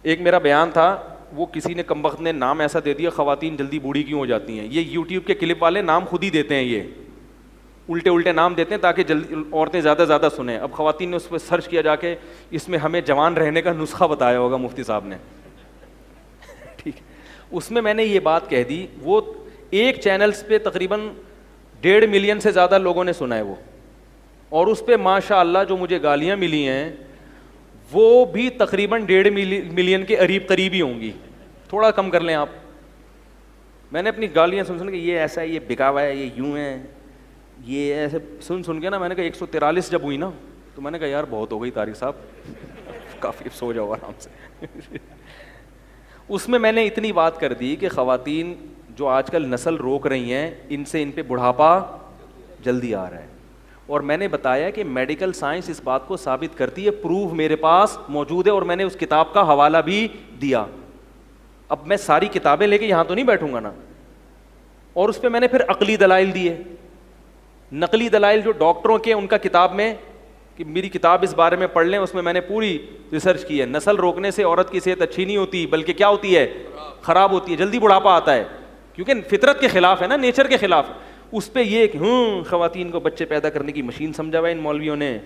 ایک میرا بیان تھا, وہ کسی نے کم وقت نے نام ایسا دے دیا, خواتین جلدی بوڑھی کیوں ہو جاتی ہیں. یہ یوٹیوب کے کلپ والے نام خود ہی دیتے ہیں, یہ الٹے نام دیتے ہیں تاکہ جلدی عورتیں زیادہ سنیں. اب خواتین نے اس پہ سرچ کیا جا کے, اس میں ہمیں جوان رہنے کا نسخہ بتایا ہوگا مفتی صاحب نے, ٹھیک. اس میں نے یہ بات کہہ دی, وہ ایک چینلز پہ تقریباً 1.5 ملین سے زیادہ لوگوں نے سنا ہے وہ, اور اس پہ ماشاء اللہ جو مجھے گالیاں ملی ہیں وہ بھی تقریباً 1.5 ملین کے قریب ہی ہوں گی, تھوڑا کم کر لیں آپ. میں نے اپنی گالیاں سن کے یہ ایسا ہے, یہ بکاوا ہے, یہ یوں ہے, یہ ایسے سن کے نا, میں نے کہا 143 جب ہوئی نا تو میں نے کہا یار بہت ہو گئی طارق صاحب, کافی سو جاؤ آرام سے. اس میں نے اتنی بات کر دی کہ خواتین جو آج کل نسل روک رہی ہیں, ان پہ بڑھاپا جلدی آ رہا ہے. اور میں نے بتایا کہ میڈیکل سائنس اس بات کو ثابت کرتی ہے, پروف میرے پاس موجود ہے, اور میں نے اس کتاب کا حوالہ بھی دیا. اب میں ساری کتابیں لے کے یہاں تو نہیں بیٹھوں گا نا, اور اس پہ میں نے پھر عقلی دلائل دیے, نقلی دلائل جو ڈاکٹروں کے ان کا کتاب میں, کہ میری کتاب اس بارے میں پڑھ لیں, اس میں نے پوری ریسرچ کی ہے. نسل روکنے سے عورت کی صحت اچھی نہیں ہوتی, بلکہ کیا ہوتی ہے, خراب ہوتی ہے, جلدی بڑھاپا آتا ہے, کیونکہ فطرت کے خلاف ہے نا, نیچر کے خلاف. اس پہ یہ کہ خواتین کو بچے پیدا کرنے کی مشین سمجھا ہوا ہے ان مولویوں نے,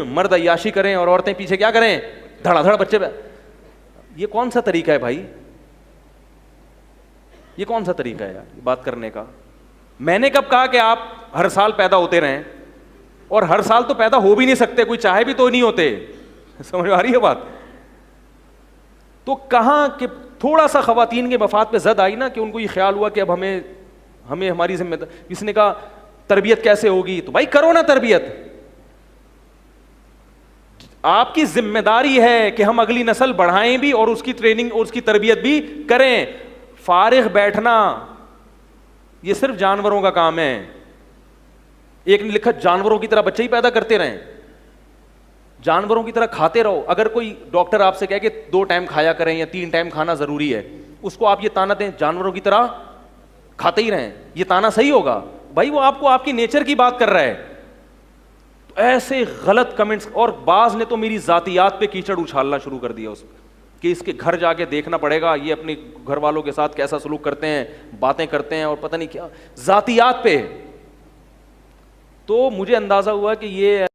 مرد عیاشی کریں اور عورتیں پیچھے کیا کریں, دھڑا دھڑ بچے. یہ کون سا طریقہ ہے بھائی, یہ کون سا طریقہ ہے یار بات کرنے کا. میں نے کب کہا کہ آپ ہر سال پیدا ہوتے رہیں, اور ہر سال تو پیدا ہو بھی نہیں سکتے, کوئی چاہے بھی تو نہیں ہوتے, سمجھ آ رہی ہے بات. تو کہاں کہ تھوڑا سا خواتین کے مفاد پہ زد آئی نا, کہ ان کو یہ خیال ہوا کہ اب ہمیں ہماری ذمہ داری. کس نے کہا تربیت کیسے ہوگی, تو بھائی کرو نا تربیت, آپ کی ذمہ داری ہے کہ ہم اگلی نسل بڑھائیں بھی اور اس کی ٹریننگ اور اس کی تربیت بھی کریں. فارغ بیٹھنا یہ صرف جانوروں کا کام ہے. ایک نے لکھا جانوروں کی طرح بچے ہی پیدا کرتے رہیں, جانوروں کی طرح کھاتے رہو. اگر کوئی ڈاکٹر آپ سے کہے کہ 2 ٹائم کھایا کریں یا 3 ٹائم کھانا ضروری ہے, اس کو آپ یہ تانا دیں جانوروں کی طرح کھاتے ہی رہیں, یہ تانا صحیح ہوگا؟ بھائی وہ آپ کو آپ کی نیچر کی بات کر رہا ہے. تو ایسے غلط کمنٹس, اور بعض نے تو میری ذاتیات پہ کیچڑ اچھالنا شروع کر دیا, اس کہ اس کے گھر جا کے دیکھنا پڑے گا یہ اپنے گھر والوں کے ساتھ کیسا سلوک کرتے ہیں, باتیں کرتے ہیں, اور پتہ نہیں کیا ذاتیات پہ. تو مجھے اندازہ ہوا کہ یہ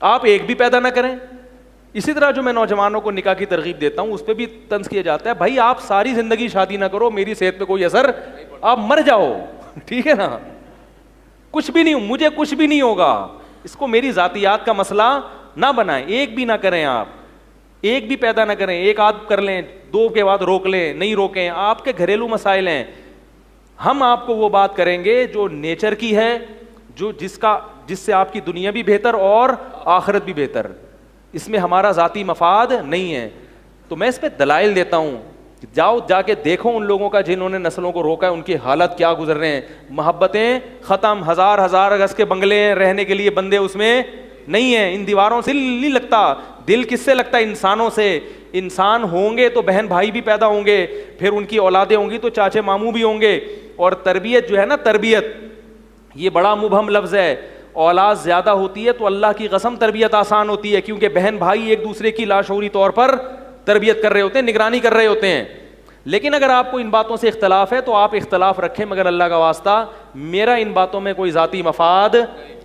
آپ ایک بھی پیدا نہ کریں. اسی طرح جو میں نوجوانوں کو نکاح کی ترغیب دیتا ہوں, اس پہ بھی طنز کیا جاتا ہے, بھائی آپ ساری زندگی شادی نہ کرو, میری صحت پہ کوئی اثر, آپ مر جاؤ, ٹھیک ہے نا, کچھ بھی نہیں, مجھے کچھ بھی نہیں ہوگا. اس کو میری ذاتیات کا مسئلہ نہ بنائیں. ایک بھی نہ کریں, آپ ایک بھی پیدا نہ کریں, 1 آدھ کر لیں, 2 کے بعد روک لیں, نہیں روکیں, آپ کے گھریلو مسائل ہیں. ہم آپ کو وہ بات کریں گے جو نیچر کی ہے, جو جس سے آپ کی دنیا بھی بہتر اور آخرت بھی بہتر. اس میں ہمارا ذاتی مفاد نہیں ہے. تو میں اس پہ دلائل دیتا ہوں, جاؤ جا کے دیکھو ان لوگوں کا جنہوں نے نسلوں کو روکا ہے, ان کی حالت کیا گزر رہے ہیں. محبتیں ختم, ہزار گز کے بنگلے ہیں, رہنے کے لیے بندے اس میں نہیں ہیں. ان دیواروں سے نہیں لگتا, دل کس سے لگتا ہے؟ انسانوں سے. انسان ہوں گے تو بہن بھائی بھی پیدا ہوں گے, پھر ان کی اولادیں ہوں گی تو چاچے ماموں بھی ہوں گے. اور تربیت جو ہے نا, تربیت یہ بڑا مبہم لفظ ہے. اولاد زیادہ ہوتی ہے تو اللہ کی قسم تربیت آسان ہوتی ہے, کیونکہ بہن بھائی ایک دوسرے کی لاشعوری طور پر تربیت کر رہے ہوتے ہیں, نگرانی کر رہے ہوتے ہیں. لیکن اگر آپ کو ان باتوں سے اختلاف ہے تو آپ اختلاف رکھیں, مگر اللہ کا واسطہ میرا ان باتوں میں کوئی ذاتی مفاد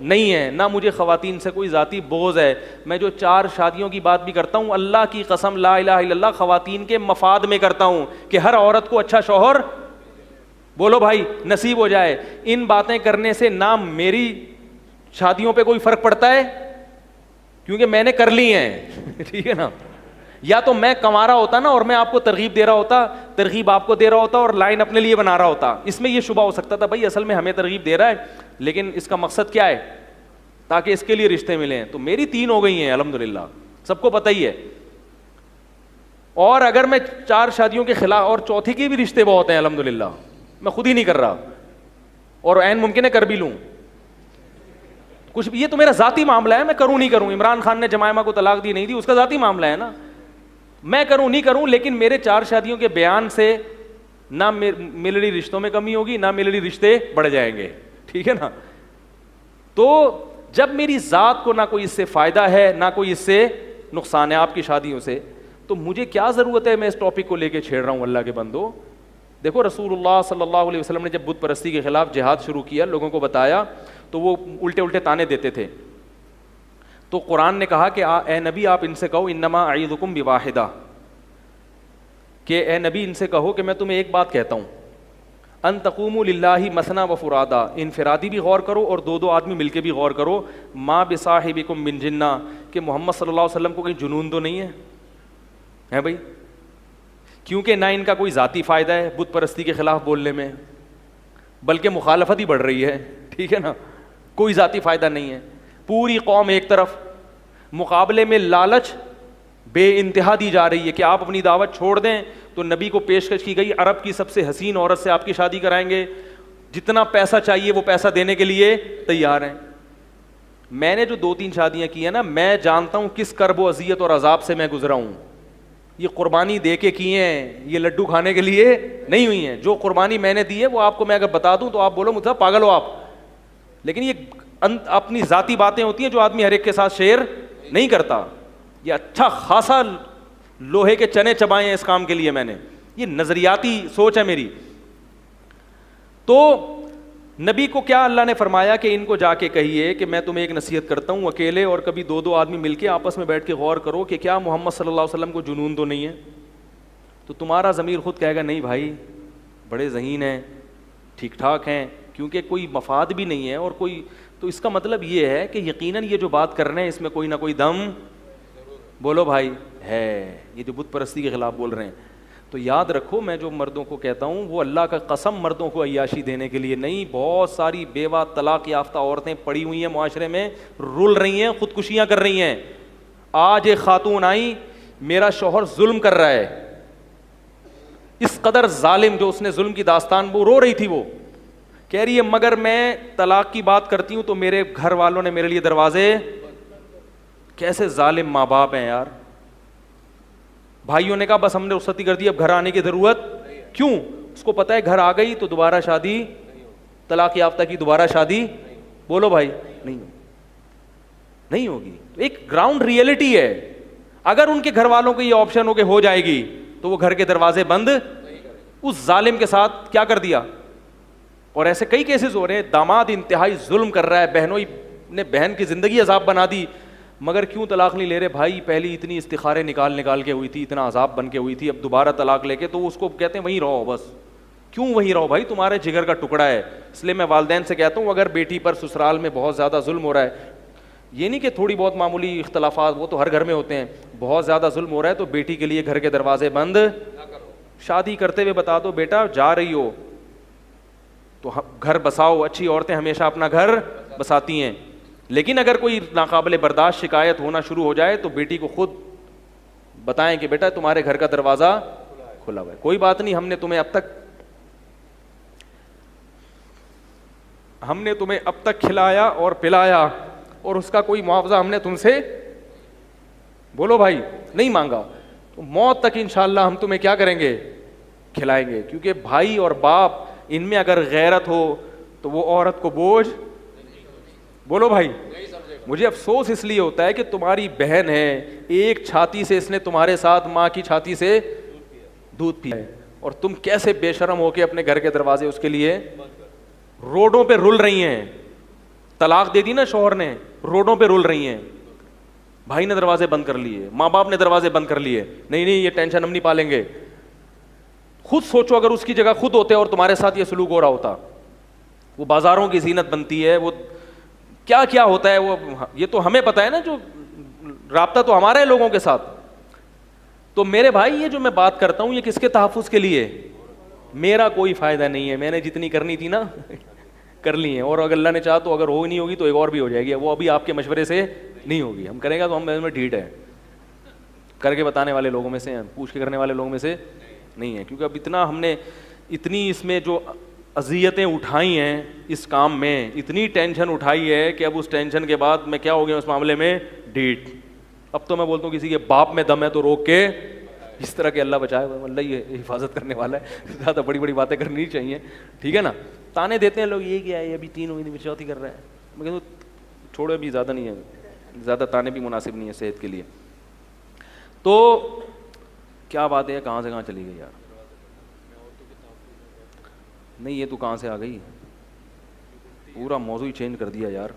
نہیں ہے, نہ مجھے خواتین سے کوئی ذاتی بغض ہے. میں جو 4 شادیوں کی بات بھی کرتا ہوں, اللہ کی قسم لا الہ الا اللہ خواتین کے مفاد میں کرتا ہوں, کہ ہر عورت کو اچھا شوہر, بولو بھائی, نصیب ہو جائے. ان باتیں کرنے سے نہ میری شادیوں پہ کوئی فرق پڑتا ہے, کیونکہ میں نے کر لی ہیں, ٹھیک ہے نا. یا تو میں کمارا ہوتا نا, اور میں آپ کو ترغیب دے رہا ہوتا, ترغیب آپ کو دے رہا ہوتا, اور لائن اپنے لیے بنا رہا ہوتا. اس میں یہ شبہ ہو سکتا تھا بھائی اصل میں ہمیں ترغیب دے رہا ہے, لیکن اس کا مقصد کیا ہے, تاکہ اس کے لیے رشتے ملیں. تو میری 3 ہو گئی ہیں الحمدللہ, سب کو پتہ ہی ہے. اور اگر میں 4 شادیوں کے خلاف, اور چوتھی کے بھی رشتے بہت ہیں الحمدللہ, میں خود ہی نہیں کر رہا, اور عین ممکن ہے کر بھی لوں کچھ بھی. یہ تو میرا ذاتی معاملہ ہے, میں کروں نہیں کروں. عمران خان نے جمائمہ کو طلاق دی نہیں دی, اس کا ذاتی معاملہ ہے نا, میں کروں نہیں کروں. لیکن میرے 4 شادیوں کے بیان سے نہ ملڑی رشتوں میں کمی ہوگی, نہ ملڑی رشتے بڑھ جائیں گے, ٹھیک ہے نا. تو جب میری ذات کو نہ کوئی اس سے فائدہ ہے نہ کوئی اس سے نقصان ہے آپ کی شادیوں سے, تو مجھے کیا ضرورت ہے میں اس ٹاپک کو لے کے چھیڑ رہا ہوں اللہ کے بندو. دیکھو رسول اللہ صلی اللہ علیہ وسلم نے جب بت پرستی کے خلاف جہاد شروع کیا, لوگوں کو بتایا, تو وہ الٹے الٹے تانے دیتے تھے. تو قرآن نے کہا کہ اے نبی آپ ان سے کہو انما اعیذکم بواحدہ, کہ اے نبی ان سے کہو کہ میں تمہیں ایک بات کہتا ہوں, ان تقوموا للہ مثنی و فرادا, انفرادی بھی غور کرو اور دو دو آدمی مل کے بھی غور کرو, ما بصاحبکم من جنہ, کہ محمد صلی اللہ علیہ وسلم کو کہیں جنون تو نہیں ہے بھائی, کیونکہ نہ ان کا کوئی ذاتی فائدہ ہے بت پرستی کے خلاف بولنے میں, بلکہ مخالفت ہی بڑھ رہی ہے, ٹھیک ہے نا, کوئی ذاتی فائدہ نہیں ہے. پوری قوم ایک طرف, مقابلے میں لالچ بے انتہا دی جا رہی ہے کہ آپ اپنی دعوت چھوڑ دیں, تو نبی کو پیشکش کی گئی عرب کی سب سے حسین عورت سے آپ کی شادی کرائیں گے, جتنا پیسہ چاہیے وہ پیسہ دینے کے لیے تیار ہیں. میں نے جو 2-3 شادیاں کی ہیں نا, میں جانتا ہوں کس کرب و اذیت اور عذاب سے میں گزرا ہوں. یہ قربانی دے کے کی ہیں, یہ لڈو کھانے کے لیے نہیں ہوئی ہیں. جو قربانی میں نے دی ہے وہ آپ کو میں اگر بتا دوں تو آپ بولو مجھے پاگل ہو آپ, لیکن یہ اپنی ذاتی باتیں ہوتی ہیں جو آدمی ہر ایک کے ساتھ شیئر نہیں کرتا. یہ اچھا خاصا لوہے کے چنے چبائے ہیں اس کام کے لیے میں نے, یہ نظریاتی سوچ ہے میری. تو نبی کو کیا اللہ نے فرمایا کہ ان کو جا کے کہیے کہ میں تمہیں ایک نصیحت کرتا ہوں, اکیلے اور کبھی دو دو آدمی مل کے آپس میں بیٹھ کے غور کرو کہ کیا محمد صلی اللہ علیہ وسلم کو جنون تو نہیں ہے. تو تمہارا ضمیر خود کہے گا نہیں بھائی بڑے ذہین ہیں, ٹھیک ٹھاک ہیں, کیونکہ کوئی مفاد بھی نہیں ہے اور کوئی, تو اس کا مطلب یہ ہے کہ یقیناً یہ جو بات کر رہے ہیں اس میں کوئی نہ کوئی دم, بولو بھائی, ہے. یہ جو بت پرستی کے خلاف بول رہے ہیں, تو یاد رکھو میں جو مردوں کو کہتا ہوں وہ اللہ کا قسم مردوں کو عیاشی دینے کے لیے نہیں. بہت ساری بیوہ طلاق یافتہ عورتیں پڑی ہوئی ہیں معاشرے میں, رول رہی ہیں, خودکشیاں کر رہی ہیں. آج ایک خاتون آئی, میرا شوہر ظلم کر رہا ہے, اس قدر ظالم, جو اس نے ظلم کی داستان, وہ رو رہی تھی, وہ کہہ رہی ہے مگر میں طلاق کی بات کرتی ہوں تو میرے گھر والوں نے میرے لیے دروازے, کیسے ظالم ماں باپ ہیں یار. بھائیوں نے کہا بس ہم نے رخصتی کر دی, اب گھر آنے کی ضرورت کیوں, اس کو پتا ہے گھر آ گئی تو دوبارہ شادی, طلاق یافتہ کی دوبارہ شادی, بولو بھائی, نہیں ہوگی. ایک گراؤنڈ ریئلٹی ہے. اگر ان کے گھر والوں کو یہ آپشن ہو کہ ہو جائے گی تو وہ گھر کے دروازے بند اس ظالم کے ساتھ کیا کر دیا. اور ایسے کئی کیسز ہو رہے ہیں, داماد انتہائی ظلم کر رہا ہے, بہنوں نے بہن کی زندگی عذاب بنا دی, مگر کیوں طلاق نہیں لے رہے بھائی, پہلی اتنی استخارے نکال کے ہوئی تھی, اتنا عذاب بن کے ہوئی تھی, اب دوبارہ طلاق لے کے, تو اس کو کہتے ہیں وہیں رہو بس. کیوں وہیں رہو بھائی, تمہارے جگر کا ٹکڑا ہے. اس لیے میں والدین سے کہتا ہوں اگر بیٹی پر سسرال میں بہت زیادہ ظلم ہو رہا ہے, یہ نہیں کہ تھوڑی بہت معمولی اختلافات, وہ تو ہر گھر میں ہوتے ہیں, بہت زیادہ ظلم ہو رہا ہے تو بیٹی کے لیے گھر کے دروازے بند, شادی کرتے ہوئے بتا دو بیٹا جا رہی ہو تو گھر بساؤ. اچھی عورتیں ہمیشہ اپنا گھر بساتی ہیں, لیکن اگر کوئی ناقابل برداشت شکایت ہونا شروع ہو جائے تو بیٹی کو خود بتائیں کہ بیٹا تمہارے گھر کا دروازہ کھلا ہوا ہے, کوئی بات نہیں, ہم نے تمہیں اب تک کھلایا اور پلایا اور اس کا کوئی معاوضہ ہم نے تم سے, بولو بھائی, نہیں مانگا, تو موت تک انشاءاللہ ہم تمہیں کیا کریں گے, کھلائیں گے. کیونکہ بھائی اور باپ ان میں اگر غیرت ہو تو وہ عورت کو بوجھ, بولو بھائی. مجھے افسوس اس لیے ہوتا ہے کہ تمہاری بہن ہے, ایک چھاتی سے اس نے تمہارے ساتھ ماں کی چھاتی سے دودھ پیا ہے, اور تم کیسے بے شرم ہو کے اپنے گھر کے دروازے اس کے لیے روڈوں پہ رول رہی ہیں. طلاق دے دی نا شوہر نے, روڈوں پہ رول رہی ہیں, بھائی نے دروازے بند کر لیے, ماں باپ نے دروازے بند کر لیے, نہیں یہ ٹینشن ہم نہیں پالیں گے. خود سوچو اگر اس کی جگہ خود ہوتے اور تمہارے ساتھ یہ سلوک ہو رہا ہوتا, وہ بازاروں کی زینت بنتی ہے, وہ کیا کیا ہوتا ہے, وہ یہ تو ہمیں پتا ہے نا, جو رابطہ تو ہمارا ہے لوگوں کے ساتھ. تو میرے بھائی یہ جو میں بات کرتا ہوں یہ کس کے تحفظ کے لیے, میرا کوئی فائدہ نہیں ہے. میں نے جتنی کرنی تھی نا کر لی ہیں, اور اگر اللہ نے چاہا تو اگر ہو نہیں ہوگی تو ایک اور بھی ہو جائے گی, وہ ابھی آپ کے مشورے سے نہیں ہوگی. ہم کریں گا تو ہم میں ڈھیٹ ہے, کر کے بتانے والے لوگوں میں سے ہیں, پوچھ کے کرنے والے لوگوں میں سے نہیں ہے. کیونکہ اب اتنا ہم نے اتنی اس میں جو اذیتیں اٹھائی ہیں اس کام میں, اتنی ٹینشن اٹھائی ہے کہ اب اس ٹینشن کے بعد میں کیا ہو گیا اس معاملے میں, ڈیٹ. اب تو میں بولتا ہوں کسی کے باپ میں دم ہے تو روک کے, اس طرح کے اللہ بچائے, اللہ یہ حفاظت کرنے والا ہے, زیادہ بڑی بڑی باتیں کرنی نہیں چاہیے, ٹھیک ہے نا. تانے دیتے ہیں لوگ, یہ کیا ہے, ابھی 3 مہینے میں چوتھی کر رہا ہے, میں کہتا ہوں چھوڑو ابھی زیادہ نہیں ہے, زیادہ تانے بھی مناسب نہیں ہے صحت کے لیے. تو کیا بات ہے, کہاں سے کہاں چلی گئی یار. نہیں یہ تو کہاں سے آ گئی, پورا موضوع ہی چینج کر دیا یار.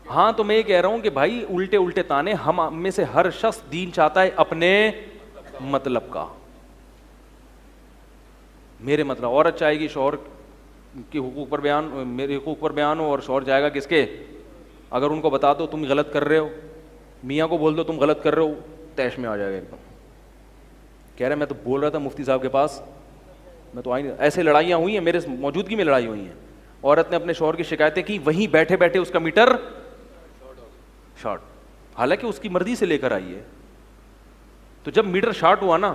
ہاں تو میں یہ کہہ رہا ہوں کہ بھائی الٹے الٹے تانے, ہم میں سے ہر شخص دین چاہتا ہے اپنے مطلب کا. میرے مطلب, عورت چاہے گی شوہر کے حقوق پر بیان, میرے حقوق پر بیان ہو, اور شوہر جائے گا کس کے, اگر ان کو بتا دو تم غلط کر رہے ہو, میاں کو بول دو تم غلط کر رہے ہو, تیش میں آ جائے گا ایک دم. کہہ رہے میں تو بول رہا تھا مفتی صاحب کے پاس, میں تو آئی نہیں. ایسے لڑائیاں ہوئی ہیں, میرے موجودگی میں لڑائی ہوئی ہیں. عورت نے اپنے شوہر کی شکایتیں کی, وہیں بیٹھے بیٹھے اس کا میٹر شارٹ, حالانکہ اس کی مرضی سے لے کر آئی ہے. تو جب میٹر شارٹ ہوا نا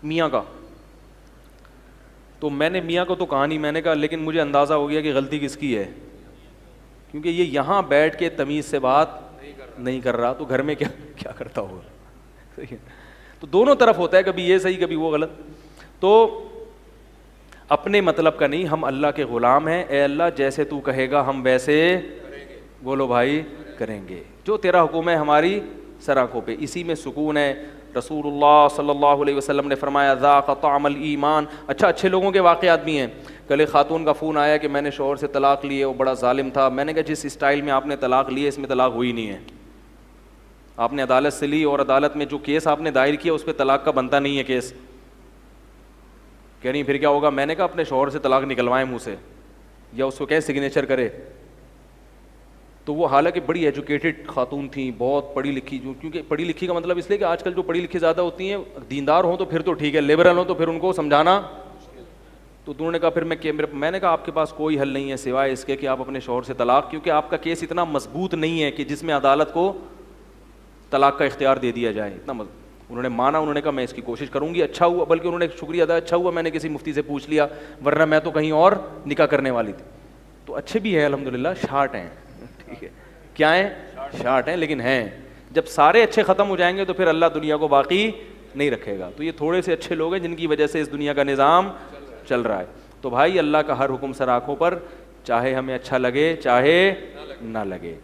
میاں کا, تو میں نے میاں کو تو کہا نہیں, میں نے کہا لیکن مجھے اندازہ ہو گیا کہ غلطی کس کی ہے, کیونکہ یہ یہاں بیٹھ کے تمیز سے بات نہیں کر رہا, تو گھر میں کیا کرتا ہوگا. تو دونوں طرف ہوتا ہے, کبھی یہ صحیح کبھی وہ غلط. تو اپنے مطلب کا نہیں, ہم اللہ کے غلام ہیں. اے اللہ جیسے تو کہے گا ہم ویسے, بولو بھائی, کریں گے. جو تیرا حکم ہے ہماری سر آنکھوں پہ, اسی میں سکون ہے. رسول اللہ صلی اللہ علیہ وسلم نے فرمایا ذاق طعم الایمان. اچھا اچھے لوگوں کے واقعات بھی ہیں. کل ایک خاتون کا فون آیا کہ میں نے شوہر سے طلاق لی ہے, وہ بڑا ظالم تھا. میں نے کہا جس اسٹائل میں آپ نے طلاق لی ہے اس میں طلاق ہوئی نہیں ہے. آپ نے عدالت سے لی, اور عدالت میں جو کیس آپ نے دائر کیا اس پہ طلاق کا بنتا نہیں ہے کیس. کہہ رہی پھر کیا ہوگا. میں نے کہا اپنے شوہر سے طلاق نکلوائیں منہ سے, یا اس کو کہیں سگنیچر کرے. تو وہ حالانکہ بڑی ایجوکیٹڈ خاتون تھیں, بہت پڑھی لکھی, جو کیونکہ پڑھی لکھی کا مطلب اس لیے کہ آج کل جو پڑھی لکھی زیادہ ہوتی ہیں دیندار ہوں تو پھر تو ٹھیک ہے, لیبرل ہوں تو پھر ان کو سمجھانا. تو انہوں نے کہا پھر میں نے کہا آپ کے پاس کوئی حل نہیں ہے سوائے اس کے کہ آپ اپنے شوہر سے طلاق, کیونکہ آپ کا کیس اتنا مضبوط نہیں ہے کہ جس میں عدالت کو طلاق کا اختیار دے دیا جائے, اتنا انہوں نے مانا. انہوں نے کہا میں اس کی کوشش کروں گی. اچھا ہوا, بلکہ انہوں نے شکریہ ادا, اچھا ہوا میں نے کسی مفتی سے پوچھ لیا, ورنہ میں تو کہیں اور نکاح کرنے والی تھی. تو اچھے بھی ہیں الحمدللہ, شارٹ ہیں, ٹھیک ہے, کیا ہیں, شارٹ ہیں, لیکن ہیں. جب سارے اچھے ختم ہو جائیں گے تو پھر اللہ دنیا کو باقی نہیں رکھے گا. تو یہ تھوڑے سے اچھے لوگ ہیں جن کی وجہ سے اس دنیا کا نظام چل رہا ہے. تو بھائی اللہ کا ہر حکم سر آنکھوں پر, چاہے ہمیں اچھا لگے چاہے نہ لگے.